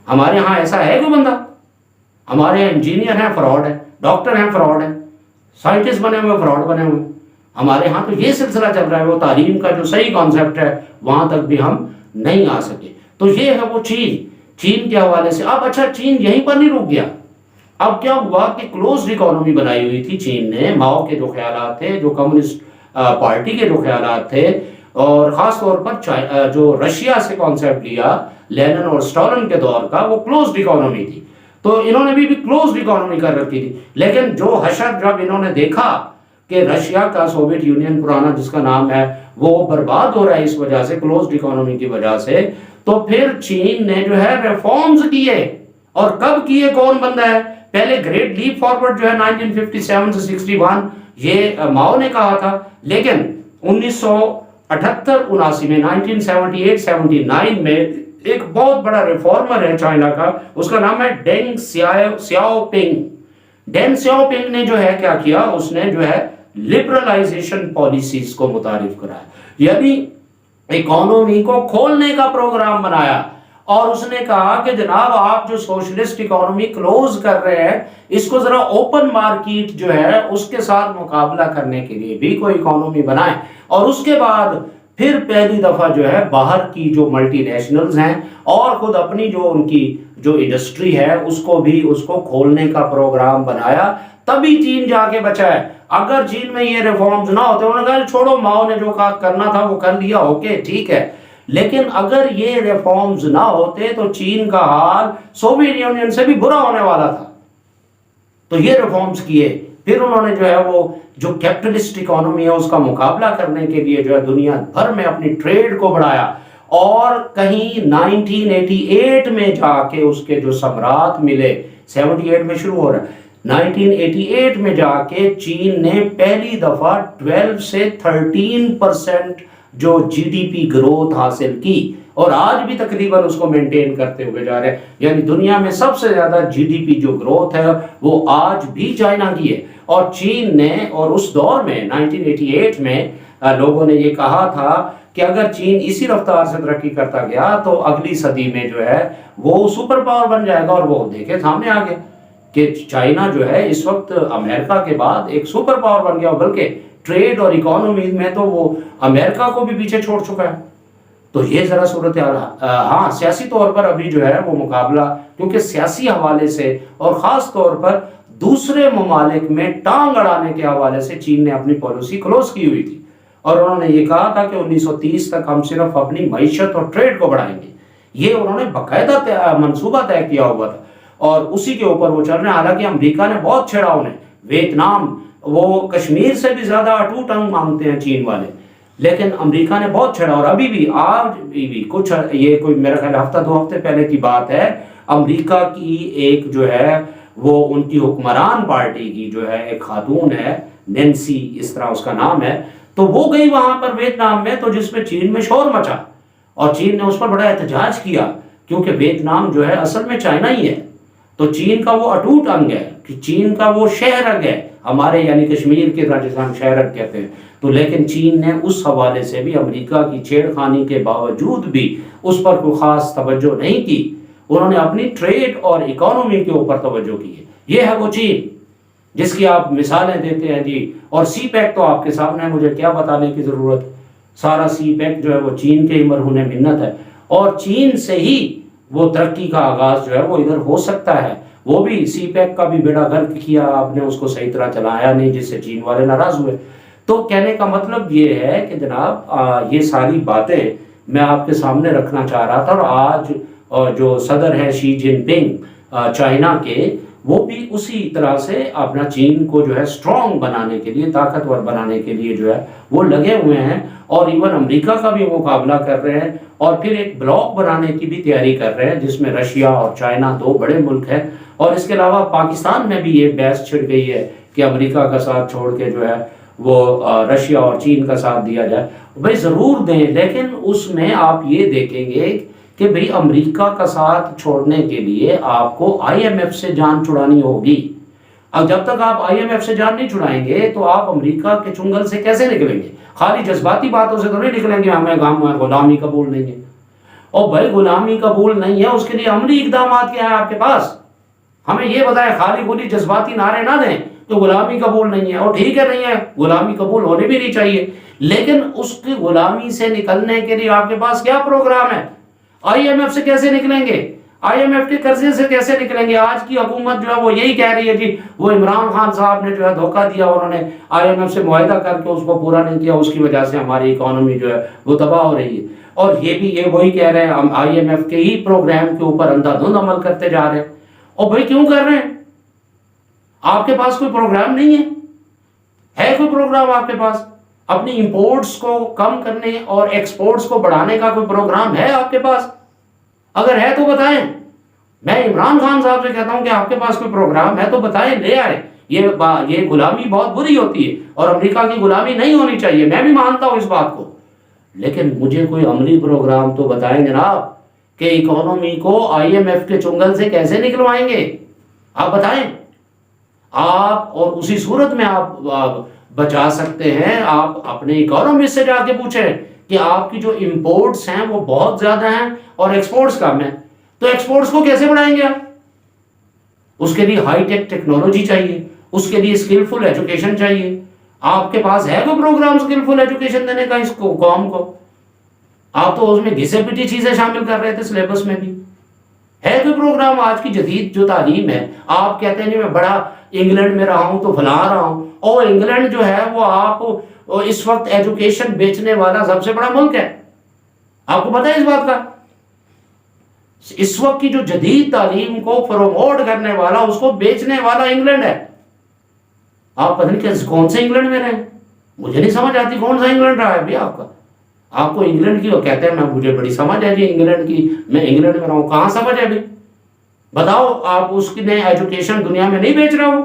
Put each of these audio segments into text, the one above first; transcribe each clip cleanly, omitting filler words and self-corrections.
ہمارے ہاں ایسا ہے کوئی بندہ؟ ہمارے یہاں انجینئر ہیں فراڈ ہے، ڈاکٹر ہیں فراڈ ہے، سائنٹسٹ بنے ہوئے فراڈ بنے ہوئے. ہمارے ہاں تو یہ سلسلہ چل رہا ہے، وہ تعلیم کا جو صحیح کانسیپٹ ہے وہاں تک بھی ہم نہیں آ سکے. تو یہ ہے وہ چین کے حوالے سے. اب اچھا چین یہیں پر نہیں رک گیا. اب کیا ہوا کہ کلوزڈ اکانومی بنائی ہوئی تھی چین نے. ماؤ کے جو خیالات تھے، جو کمیونسٹ پارٹی کے جو خیالات تھے، اور خاص طور پر جو رشیا سے کانسیپٹ لیا لینن اور اسٹالن کے دور کا، وہ کلوزڈ اکانومی تھی. تو انہوں نے بھی کلوزڈ اکانومی کر رکھی تھی. لیکن جو حشر جب انہوں نے دیکھا کہ رشیا کا سوویت یونین پرانا جس کا نام ہے وہ برباد ہو رہا ہے اس وجہ سے، کلوزڈ اکانومی کی وجہ سے، تو پھر چین نے جو ہے ریفارمز کیے. اور کب کیے؟ کون بندہ ہے؟ پہلے گریٹ لیپ فارورڈ جو ہے 1957 سے 61 یہ ماؤ نے کہا تھا. لیکن 1978-79 میں 1978-79 میں ایک بہت بڑا ریفارمر ہے چائنا کا، اس کا نام ہے ڈینگ سیاؤ پنگ. ڈینگ سیاؤ پنگ نے جو ہے کیا کیا، اس نے جو ہے لبرلائزیشن پالیسیز کو متعارف کرایا، یعنی اکانومی کو کھولنے کا پروگرام بنایا. اور اس نے کہا کہ جناب آپ جو سوشلسٹ اکانومی کلوز کر رہے ہیں، اس کو ذرا اوپن مارکیٹ جو ہے اس کے ساتھ مقابلہ کرنے کے لیے بھی کوئی اکانومی بنائیں. اور اس کے بعد پھر پہلی دفعہ جو ہے باہر کی جو ملٹی نیشنلز ہیں اور خود اپنی جو ان کی جو انڈسٹری ہے اس کو کھولنے کا پروگرام بنایا. تبھی چین جا کے بچا ہے. اگر چین میں یہ ریفارمز نہ ہوتے، انہوں نے کہا چھوڑو ماؤ نے جو کرنا تھا وہ کر لیا، اوکے ٹھیک ہے. لیکن اگر یہ ریفارمز نہ ہوتے تو چین کا حال سوویت یونین سے بھی برا ہونے والا تھا. تو یہ ریفارمز کیے. پھر انہوں نے جو ہے وہ جو کیپٹلسٹ اکانومی ہے اس کا مقابلہ کرنے کے لیے جو ہے دنیا بھر میں اپنی ٹریڈ کو بڑھایا. اور کہیں 1988 میں جا کے اس کے جو ثمرات ملے، 78 میں شروع ہو رہا ہے، 1988 میں جا کے چین نے پہلی دفعہ 12 سے 13% جو جی ڈی پی گروتھ حاصل کی، اور آج بھی تقریباً اس کو مینٹین کرتے ہوئے جا رہے ہیں. یعنی دنیا میں سب سے زیادہ جی ڈی پی جو گروتھ ہے وہ آج بھی چائنا کی ہے. اور چین نے، اور اس دور میں 1988 میں لوگوں نے یہ کہا تھا کہ اگر چین اسی رفتار سے ترقی کرتا گیا تو اگلی صدی میں جو ہے وہ سپر پاور بن جائے گا. اور وہ دیکھے سامنے آ گیا کہ چائنا جو ہے اس وقت امریکہ کے بعد ایک سپر پاور بن گیا، بلکہ ٹریڈ اور اکانومی میں تو وہ امریکہ کو بھی پیچھے چھوڑ چکا ہے. تو یہ ذرا صورتحال. ہاں سیاسی طور پر ابھی جو ہے وہ مقابلہ، کیونکہ سیاسی حوالے سے اور خاص طور پر دوسرے ممالک میں ٹانگ اڑانے کے حوالے سے چین نے اپنی پالیسی کلوز کی ہوئی تھی. اور انہوں نے یہ کہا تھا کہ 1930 تک ہم صرف اپنی معیشت اور ٹریڈ کو بڑھائیں گے. یہ انہوں نے باقاعدہ منصوبہ طے کیا ہوا تھا اور اسی کے اوپر وہ چل رہے ہیں. حالانکہ امریکہ نے بہت چھیڑا انہیں. ویتنام وہ کشمیر سے بھی زیادہ اٹوٹ انگ مانگتے ہیں چین والے، لیکن امریکہ نے بہت چھیڑا. اور ابھی بھی آج بھی کچھ، یہ کوئی میرا خیال ہفتہ دو ہفتے پہلے کی بات ہے، امریکہ کی ایک جو ہے وہ ان کی حکمران پارٹی کی جو ہے ایک خاتون ہے، نینسی اس طرح اس کا نام ہے، تو وہ گئی وہاں پر ویتنام میں، تو جس میں چین میں شور مچا اور چین نے اس پر بڑا احتجاج کیا، کیونکہ ویتنام جو ہے اصل میں چائنا ہی ہے. تو چین کا وہ اٹوٹ انگ ہے، کہ چین کا وہ شہرگ ہے ہمارے، یعنی کشمیر کے راجستھان شہرگ کہتے ہیں. تو لیکن چین نے اس حوالے سے بھی امریکہ کی چھیڑ خانی کے باوجود بھی اس پر کوئی خاص توجہ نہیں کی. انہوں نے اپنی ٹریڈ اور اکانومی کے اوپر توجہ کی ہے. یہ ہے وہ چین جس کی آپ مثالیں دیتے ہیں جی. اور سی پیک تو آپ کے سامنے ہے، مجھے کیا بتانے کی ضرورت. سارا سی پیک جو ہے وہ چین کے ہی مرہون منت ہے، اور چین سے ہی وہ ترقی کا آغاز جو ہے وہ ادھر ہو سکتا ہے. وہ بھی سی پیک کا بھی بیڑا غرق کیا آپ نے، اس کو صحیح طرح چلایا نہیں، جس سے چین والے ناراض ہوئے. تو کہنے کا مطلب یہ ہے کہ جناب یہ ساری باتیں میں آپ کے سامنے رکھنا چاہ رہا تھا. اور آج جو صدر ہے شی جن پنگ چائنا کے، وہ بھی اسی طرح سے اپنا چین کو جو ہے اسٹرانگ بنانے کے لیے، طاقتور بنانے کے لیے جو ہے وہ لگے ہوئے ہیں. اور ایون امریکہ کا بھی مقابلہ کر رہے ہیں، اور پھر ایک بلاک بنانے کی بھی تیاری کر رہے ہیں جس میں رشیا اور چائنا دو بڑے ملک ہیں. اور اس کے علاوہ پاکستان میں بھی یہ بحث چھڑ گئی ہے کہ امریکہ کا ساتھ چھوڑ کے جو ہے وہ رشیا اور چین کا ساتھ دیا جائے. بھائی ضرور دیں، لیکن اس میں آپ یہ دیکھیں گے کہ بھئی امریکہ کا ساتھ چھوڑنے کے لیے آپ کو آئی ایم ایف سے جان چھڑانی ہوگی. اب جب تک آپ آئی ایم ایف سے جان نہیں چھڑائیں گے تو آپ امریکہ کے چنگل سے کیسے نکلیں گے؟ خالی جذباتی باتوں سے تو نہیں نکلیں گے، ہمیں غلامی قبول نہیں ہے. اور بھائی غلامی قبول نہیں ہے، اس کے لیے عملی اقدامات کیا ہے آپ کے پاس؟ ہمیں یہ بتائیں، خالی گولی جذباتی نعرے نہ دیں کہ غلامی قبول نہیں ہے، اور ٹھیک ہے نہیں ہے، غلامی قبول ہونے بھی نہیں چاہیے، لیکن اس کی غلامی سے نکلنے کے لیے آپ کے پاس کیا پروگرام ہے؟ آئی ایم ایف سے کیسے نکلیں گے؟ آئی ایم ایف کے قرضے سے کیسے نکلیں گے؟ آج کی حکومت جو ہے وہ یہی کہہ رہی ہے جی وہ عمران خان صاحب نے جو ہے دھوکہ دیا، انہوں نے آئی ایم ایف سے معاہدہ کر کے اس کو پورا نہیں کیا، اس کی وجہ سے ہماری اکانومی جو ہے وہ تباہ ہو رہی ہے۔ اور یہ بھی یہ وہی کہہ رہے ہیں ہم آئی ایم ایف کے ہی پروگرام کے اوپر اندھا دھند عمل کرتے جا رہے ہیں۔ اور بھائی کیوں کر رہے ہیں؟ آپ کے پاس کوئی پروگرام نہیں ہے کوئی پروگرام آپ کے پاس؟ اپنی امپورٹس کو کم کرنے اور ایکسپورٹس کو بڑھانے کا کوئی پروگرام ہے آپ کے پاس؟ اگر ہے تو بتائیں۔ میں عمران خان صاحب سے کہتا ہوں کہ آپ کے پاس کوئی پروگرام ہے تو بتائیں، لے آئے۔ یہ غلامی بہت بری ہوتی ہے اور امریکہ کی غلامی نہیں ہونی چاہیے، میں بھی مانتا ہوں اس بات کو، لیکن مجھے کوئی عملی پروگرام تو بتائیں جناب کہ اکانومی کو آئی ایم ایف کے چنگل سے کیسے نکلوائیں گے؟ آپ بتائیں۔ آپ اور اسی صورت میں آپ بچا سکتے ہیں، آپ اپنے اکانومسٹ سے جا کے پوچھیں کہ آپ کی جو امپورٹس ہیں وہ بہت زیادہ ہیں اور ایکسپورٹس کم ہیں، تو ایکسپورٹس کو کیسے بڑھائیں گے آپ؟ اس کے لیے ہائی ٹیک ٹیکنالوجی چاہیے، اس کے لیے اسکلفل ایجوکیشن چاہیے۔ آپ کے پاس ہے کوئی پروگرام اسکلفل ایجوکیشن دینے کا اس کو قوم کو؟ آپ تو اس میں گھسے پٹی چیزیں شامل کر رہے تھے سلیبس میں بھی۔ ہے کوئی پروگرام؟ آج کی جدید جو تعلیم ہے، آپ کہتے ہیں جی میں بڑا انگلینڈ میں رہا ہوں تو فلاں رہا ہوں، اور انگلینڈ جو ہے وہ آپ اس وقت ایجوکیشن بیچنے والا سب سے بڑا ملک ہے، آپ کو پتہ ہے اس بات کا؟ اس وقت کی جو جدید تعلیم کو پروموٹ کرنے والا، اس کو بیچنے والا انگلینڈ ہے۔ آپ پتہ نہیں کون سے انگلینڈ میں رہے، مجھے نہیں سمجھ آتی کون سا انگلینڈ رہا ہے بھی آپ کا۔ آپ کو انگلینڈ کی وہ کہتے ہیں مجھے بڑی سمجھ ہے جی انگلینڈ کی، میں انگلینڈ میں رہا ہوں، کہاں سمجھ ہے بھی؟ بتاؤ، آپ اس کی نئے ایجوکیشن دنیا میں نہیں بیچ رہے ہو؟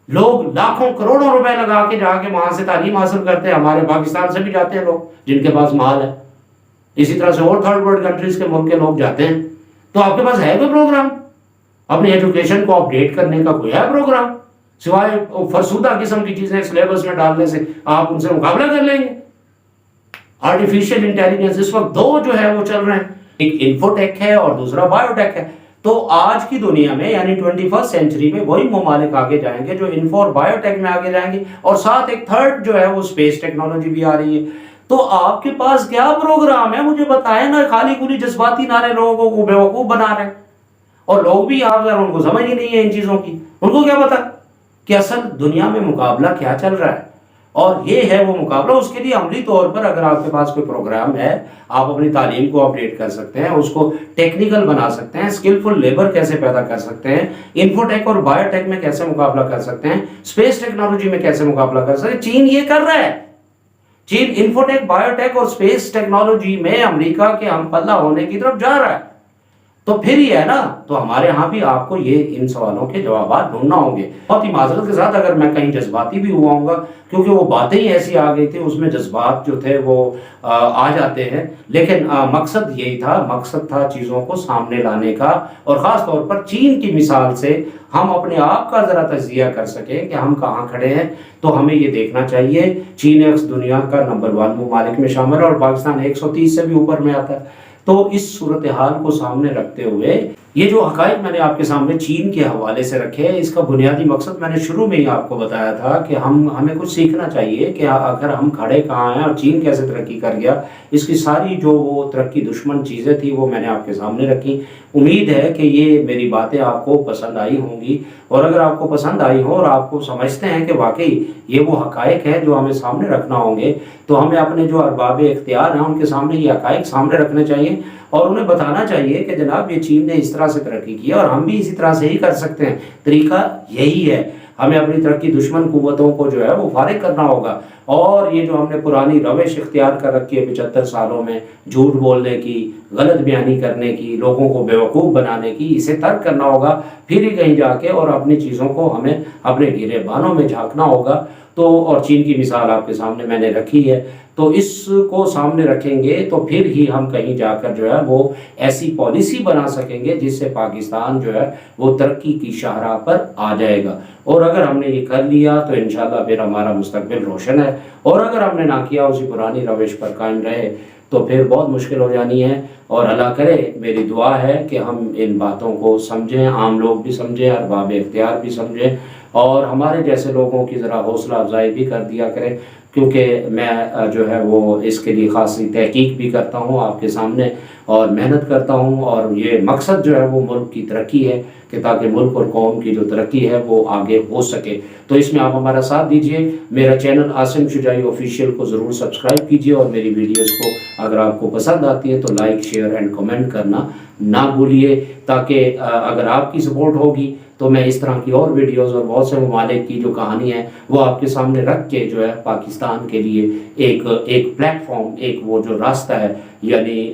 لوگ لاکھوں کروڑوں روپے لگا کے جا کے وہاں سے تعلیم حاصل کرتے ہیں، ہمارے پاکستان سے بھی جاتے ہیں لوگ جن کے پاس مال ہے، اسی طرح سے اور تھرڈ ورلڈ کنٹریز کے ملک کے لوگ جاتے ہیں۔ تو آپ کے پاس ہے کوئی پروگرام اپنی ایجوکیشن کو اپڈیٹ کرنے کا؟ کوئی ہے پروگرام سوائے فرسودہ قسم کی چیزیں سلیبس میں ڈالنے سے؟ آپ ان سے مقابلہ کر لیں گے؟ آرٹیفیشل انٹیلیجنس اس وقت دو جو ہے وہ چل رہے ہیں، ایک انفو ٹیک ہے اور دوسرا بایو ٹیک ہے۔ تو آج کی دنیا میں یعنی 21 سینچری میں وہی ممالک آگے جائیں گے جو انفو اور بایو ٹیک میں آگے جائیں گے، اور ساتھ ایک تھرڈ جو ہے وہ اسپیس ٹیکنالوجی بھی آ رہی ہے۔ تو آپ کے پاس کیا پروگرام ہے؟ مجھے بتائیں نا، خالی پوری جذباتی نعرے لوگوں کو بیوقوف بنا رہے ہیں، اور لوگ بھی آپ ذرا ان کو سمجھ ہی نہیں ہے ان چیزوں کی، ان کو کیا پتا کہ اصل دنیا میں مقابلہ کیا چل رہا ہے، اور یہ ہے وہ مقابلہ۔ اس کے لیے عملی طور پر اگر آپ کے پاس کوئی پروگرام ہے، آپ اپنی تعلیم کو اپڈیٹ کر سکتے ہیں، اس کو ٹیکنیکل بنا سکتے ہیں، اسکلفل لیبر کیسے پیدا کر سکتے ہیں، انفو ٹیک اور بایو ٹیک میں کیسے مقابلہ کر سکتے ہیں، اسپیس ٹیکنالوجی میں کیسے مقابلہ کر سکتے ہیں۔ چین یہ کر رہا ہے، چین انفو ٹیک، بایو ٹیک اور اسپیس ٹیکنالوجی میں امریکہ کے ہم پلہ ہونے کی طرف جا رہا ہے۔ تو پھر یہ ہے نا، تو ہمارے ہاں بھی آپ کو یہ ان سوالوں کے جوابات ڈھونڈنا ہوں گے۔ بہت ہی معذرت کے ساتھ اگر میں کہیں جذباتی بھی ہوا ہوں گا، کیونکہ وہ باتیں ہی ایسی آ گئی تھی، اس میں جذبات جو تھے وہ آ جاتے ہیں، لیکن مقصد یہی تھا، مقصد تھا چیزوں کو سامنے لانے کا، اور خاص طور پر چین کی مثال سے ہم اپنے آپ کا ذرا تجزیہ کر سکیں کہ ہم کہاں کھڑے ہیں۔ تو ہمیں یہ دیکھنا چاہیے، چین ایکس دنیا کا نمبر 1 ممالک میں شامل ہے اور پاکستان 130 سے بھی اوپر میں آتا ہے۔ تو اس صورتحال کو سامنے رکھتے ہوئے یہ جو حقائق میں نے آپ کے سامنے چین کے حوالے سے رکھے، اس کا بنیادی مقصد میں نے شروع میں ہی آپ کو بتایا تھا کہ ہمیں کچھ سیکھنا چاہیے کہ اگر ہم کھڑے کہاں ہیں اور چین کیسے ترقی کر گیا، اس کی ساری جو وہ ترقی دشمن چیزیں تھیں وہ میں نے آپ کے سامنے رکھی۔ امید ہے کہ یہ میری باتیں آپ کو پسند آئی ہوں گی، اور اگر آپ کو پسند آئی ہو اور آپ کو سمجھتے ہیں کہ واقعی یہ وہ حقائق ہیں جو ہمیں سامنے رکھنا ہوں گے، تو ہمیں اپنے جو ارباب اختیار ہیں ان کے سامنے یہ حقائق سامنے رکھنے چاہیے، اور انہیں بتانا چاہیے کہ جناب یہ چین نے اس طرح سے ترقی کی اور ہم بھی اسی طرح سے ہی کر سکتے ہیں۔ طریقہ یہی ہے، ہمیں اپنی ترقی دشمن قوتوں کو جو ہے وہ فارغ کرنا ہوگا، اور یہ جو ہم نے پرانی روش اختیار کر رکھی ہے 75 سالوں میں، جھوٹ بولنے کی، غلط بیانی کرنے کی، لوگوں کو بیوقوف بنانے کی، اسے ترک کرنا ہوگا، پھر ہی کہیں جا کے اور اپنی چیزوں کو ہمیں اپنے گرے بانوں میں جھانکنا ہوگا۔ تو اور چین کی مثال آپ کے سامنے میں نے رکھی ہے، تو اس کو سامنے رکھیں گے تو پھر ہی ہم کہیں جا کر جو ہے وہ ایسی پالیسی بنا سکیں گے جس سے پاکستان جو ہے وہ ترقی کی شاہراہ پر آ جائے گا۔ اور اگر ہم نے یہ کر لیا تو انشاءاللہ پھر ہمارا مستقبل روشن ہے، اور اگر ہم نے نہ کیا، اسی پرانی روش پر قائم رہے تو پھر بہت مشکل ہو جانی ہے. اور اللہ کرے میری دعا ہے کہ ہم ان باتوں کو سمجھیں، عام لوگ بھی سمجھیں، ارباب اختیار بھی سمجھیں، اور ہمارے جیسے لوگوں کی ذرا حوصلہ افزائی بھی کر دیا کریں، کیونکہ میں جو ہے وہ اس کے لیے خاصی تحقیق بھی کرتا ہوں آپ کے سامنے، اور محنت کرتا ہوں، اور یہ مقصد جو ہے وہ ملک کی ترقی ہے، کہ تاکہ ملک اور قوم کی جو ترقی ہے وہ آگے ہو سکے. تو اس میں آپ ہمارا ساتھ دیجئے. میرا چینل عاصم شجاعی آفیشیل کو ضرور سبسکرائب کیجئے، اور میری ویڈیوز کو اگر آپ کو پسند آتی ہے تو لائک، شیئر اینڈ کمنٹ کرنا نہ بھولیے، تاکہ اگر آپ کی سپورٹ ہوگی تو میں اس طرح کی اور ویڈیوز اور بہت سے ممالک کی جو کہانی ہے وہ آپ کے سامنے رکھ کے جو ہے پاکستان کے لیے ایک پلیٹ فارم، ایک وہ جو راستہ ہے، یعنی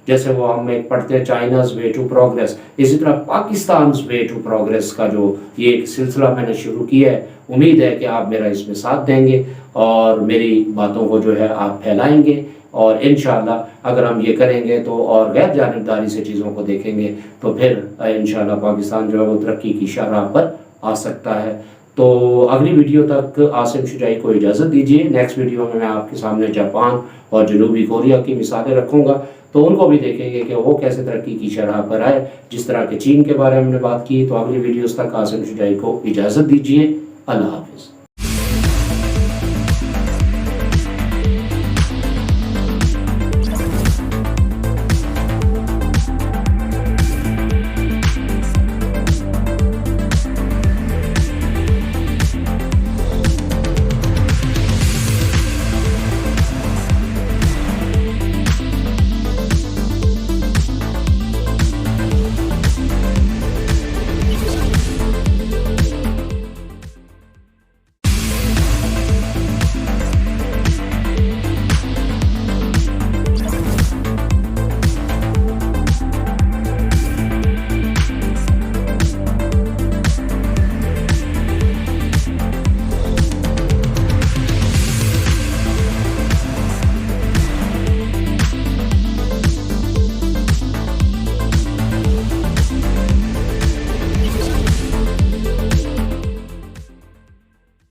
جیسے وہ ہم ایک پڑھتے ہیں چائناز وے ٹو پروگریس، اسی طرح پاکستانز وے ٹو پروگریس کا جو یہ ایک سلسلہ میں نے شروع کیا ہے. امید ہے کہ آپ میرا اس میں ساتھ دیں گے اور میری باتوں کو جو ہے آپ پھیلائیں گے، اور انشاءاللہ اگر ہم یہ کریں گے تو اور غیر جانبداری سے چیزوں کو دیکھیں گے تو پھر انشاءاللہ پاکستان جو ہے وہ ترقی کی شاہراہ پر آ سکتا ہے. تو اگلی ویڈیو تک عاصم شجاعی کو اجازت دیجیے. نیکسٹ ویڈیو میں آپ کے سامنے جاپان اور جنوبی کوریا کی مثالیں رکھوں گا، تو ان کو بھی دیکھیں گے کہ وہ کیسے ترقی کی شرح پر آئے. جس طرح کہ چین کے بارے میں ہم نے بات کی، تو اگلی ویڈیوز تک عاصم شجاعی کو اجازت دیجیے. اللہ حافظ.